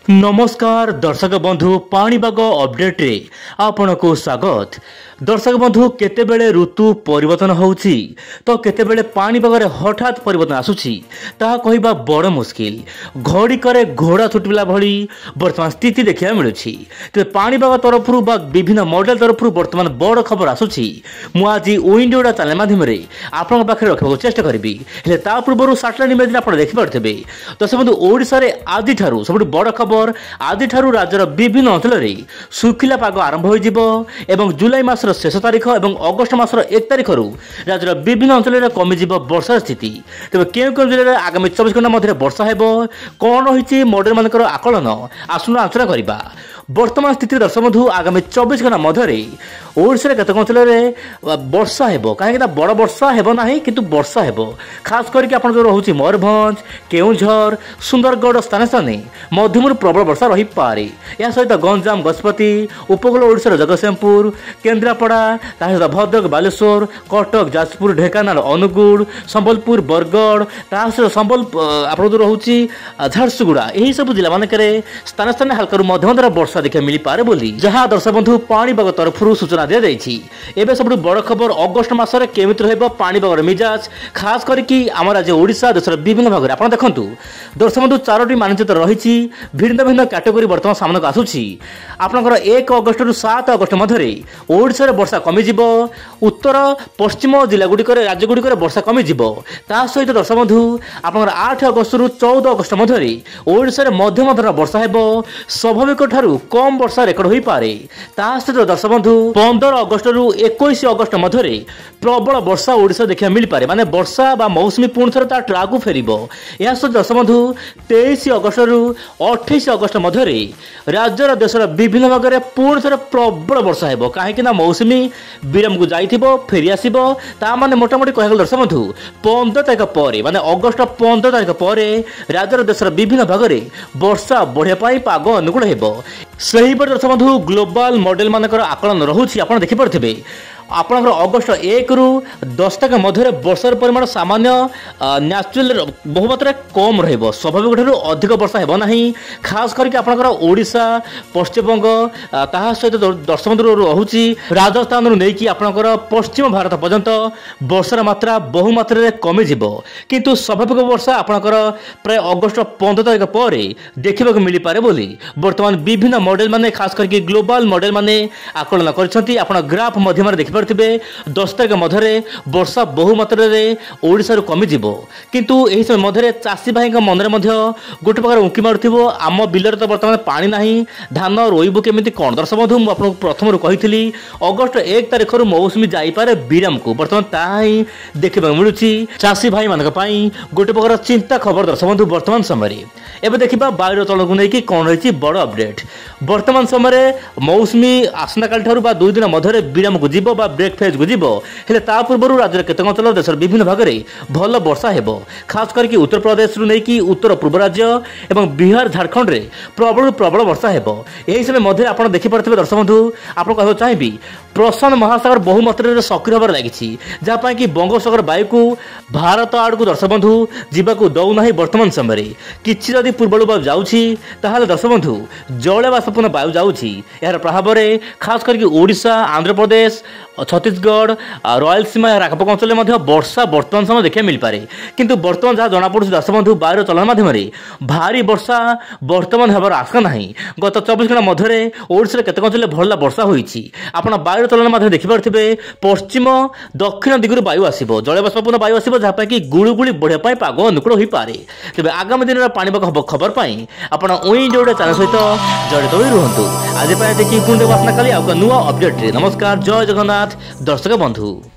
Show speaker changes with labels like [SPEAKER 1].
[SPEAKER 1] नमस्कार दर्शक बंधु पाणीपाग अपडेट रे आपनको स्वागत। दर्शक बंधु केतेबेले ऋतु परिवर्तन होउछि तो केतेबेले पाणीपाग रे हठात परिवर्तन आसुछि ताहा कहिबा बड़ मुश्किल। घड़ी करे घोड़ा छुटला भली वर्तमान स्थिति देखिया मिलुछि। ते पाणीपाग तरफरु बा विभिन्न मॉडल तरफरु वर्तमान बड़ खबर आसुछि। मु आज विंडोडा चैनल माध्यम रे आपन पाखरे रखबाक चेष्टा करबी। हेले ता पूर्वरु सैटेलाइट इमेज आपन देखि पारथबे। दर्शक बंधु ओडिसा रे आदि ठारू सबटु बड़ खबर आदि ठारू राज्यर विभिन्न अंचल रे सुखिला पाग आरंभ हो जिवो एवं जुलाई मासर शेष तारीख एवं अगस्त मासर 1 तारीख रु राज्यर विभिन्न अंचल रे कमी जिवो वर्षा स्थिति। तबे केउ जिले रे आगामी 24 घंटा मध्ये वर्षा हेबो कोन रहिछि मॉडल मानकर आकलन आसुना आचरण करिबा। वर्तमान स्थिति दर्शक बंधु आगामी 24 घंटा मध्ये ओडिसा रे केतक अंचल रे वर्षा हेबो काहे कि बड़ वर्षा हेबो नाही किंतु वर्षा हेबो। खास करके आपण जो रहउछि मयूरभंज केउझर सुंदरगढ़ स्थान स्थाने मध्यमरु प्रबल वर्षा रही पारे। या सहित गंजाम गजपति उपकूल ओडिसा जगतसिंहपुर केन्द्रापड़ा सहित भद्रक बालेश्वर कटक जाजपुर ढेंकानाल अनुगुड़ संबलपुर बरगढ़ सहित संबल आप रोचे झारसुगुड़ा यही सब जिला मानक स्थान स्थान हल्का मध्यम द्वारा वर्षा देखा मिल पारे बोली जहां दर्शक बंधु पाणीपाग तरफरु सूचना दी जाइछि। एबे सबटु बड़ खबर अगस्त मासरे केमिति रहबो पाणीपागर मिजाज खास करके आम राज्य ओडिशा देशर विभिन्न भाग में आप देखु दर्शक बंधु 4टी मानचित्र रही भिन्न भिन्न कैटेगोरी वर्तमान सामना को आसुछि। आपनकर 1 अगस्त रु 7 अगस्त मध्य ओडिशा रे वर्षा कमी जिवो उत्तर पश्चिम जिला गुडी करे राज्य गुडी करे वर्षा कमी जिवो। ता सहित दर्शक बंधु आपनकर 8 अगस्त रु 14 अगस्त मध्य ओडिशा रे मध्यम धरण वर्षा हेबो स्वाभाविक ठारू कम वर्षा रेकर्ड होई पारे। ता सहित दर्शक बंधु 15 अगस्त रु 21 अगस्त मध्य प्रबल वर्षा ओडिशा देखिया मिल पारे माने वर्षा बा मौसमी पूर्ण थर ता ट्रागु फेरिबो। या सहित दर्शक बंधु 23 अगस्त रु 28 अगस्त मध्य राज्यर देशर विभिन्न भाग में पूर्ण थर प्रबल वर्षा हेबो काहे कि ना मौसमी विराम को जाइथिबो फेरी आसीबो। ता माने मोटामोटी कहल दर्शक बंधु 15 तारिख पर माने अगस्त 15 तारिख पर राज्यर देशर विभिन्न भाग में वर्षा बढ़िया पाई पाग अनुकूल हेबो। सही पर दर्शक बंधु ग्लोबल मॉडल मानकर आकलन रहुछि आपण देखि परथिबे। आपनकर अगस्त 1 रु 10 तक मध्य वर्षार परिमाण सामान्य न्याचुरल बहु मात्रा कम रहइबो स्वाभाविक ठारू अधिक वर्षा हेबो नाही। खास करके आपनकर ओडिशा पश्चिमबंग ताहा सहित दर्शक बंधु रहुछि राजस्थान रु नेकी आपनकर पश्चिम भारत पर्यंत वर्षार मात्रा बहु मात्रा रे कमी जिवो किंतु स्वाभाविक वर्षा आपनकर प्राय अगस्त 15 तारिख पर देखिबाक मिली पारे बोली वर्तमान विभिन्न मॉडल माने खास करके ग्लोबल मॉडल माने आकलन करछंती। आपण ग्राफ माध्यम रे देखि 10 तारिख मध्य वर्षा बहु मात्रा ओडिशा कमी जिवो किंतु एही समय मध्य चाषी भाई मन में गोटे प्रकार उंकी मारुथिबो आम बिलर तो वर्तमान पानी नाही धान रोइबो केमिति कोन। दर्शक बंधु मु आपन प्रथम कहिथिली अगस्त 1 तारिख रु मौसमी जाई पारे विराम को वर्तमान ताही देखिबा मिलुछि चाषी भाई मानक पई गोटे प्रकार चिंता खबर। दर्शक बंधु वर्तमान समय एबे देखिबा बायुर तल को नेकी कोन रहिछि बड़ अपडेट। वर्तमान समय मौसमी आसना काल ठारू बा 2 दिन मध्य विराम को जिवो ब्रेक फेज को जीवो हेले ता पूर्व राज्य केतक अंचल देशर विभिन्न भाग में भल वर्षा हेबो खास करके उत्तर प्रदेश रु नेकी उत्तर पूर्व राज्य एवं बिहार झारखंड रे प्रबल वर्षा हेबो। एही समय मध्य आपण देखि परथिबे दर्शक बंधु आपण कहबो चाहिबी प्रशांत महासागर बहु मात्रा रे सक्रिय होबार लागिछि जहा पय कि बंगोपसागर वायु को भारत आड़ को दर्शक बंधु जीवा को दउ नाही। वर्तमान समय किछि जदि पूर्वलु वायु जाउछि ताहाले दर्शक बंधु जळे बाष्पूर्ण वायु जाउछि यार प्रभाव रे खास करके ओडिशा आंध्र प्रदेश छत्तीसगढ़ रयलसीमा आखपाख अंचल वर्षा वर्तमान समय देखा मिल पारे किंतु वर्तमान जहाँ जना पड़ुछि दर्शक बंधु वायुर चलन माध्यम भारी वर्षा वर्तमान होबार आशंका नाही। गत 24 घंटा मध्य ओडिशा केतक अंचल भला वर्षा होईछि। आपण वायुर चलन माध्यम देखि पारथिबे पश्चिम दक्षिण दिगरु वायु आसीबो जलबाष्पूर्ण वायु आसीबो जहाँ पय कि गुळुगुळी बढ़िया पाई पाग अनुकूल होई पारे। तबे आगामी दिन पाणीपाग खबर पाई आपण विंडोडा चैनल सहित जड़ित होई रुहंतु। आज पाय देखि पुंडे वासना काली आ नुवा अपडेट रे। नमस्कार जय जगन्नाथ दर्शक बंधु।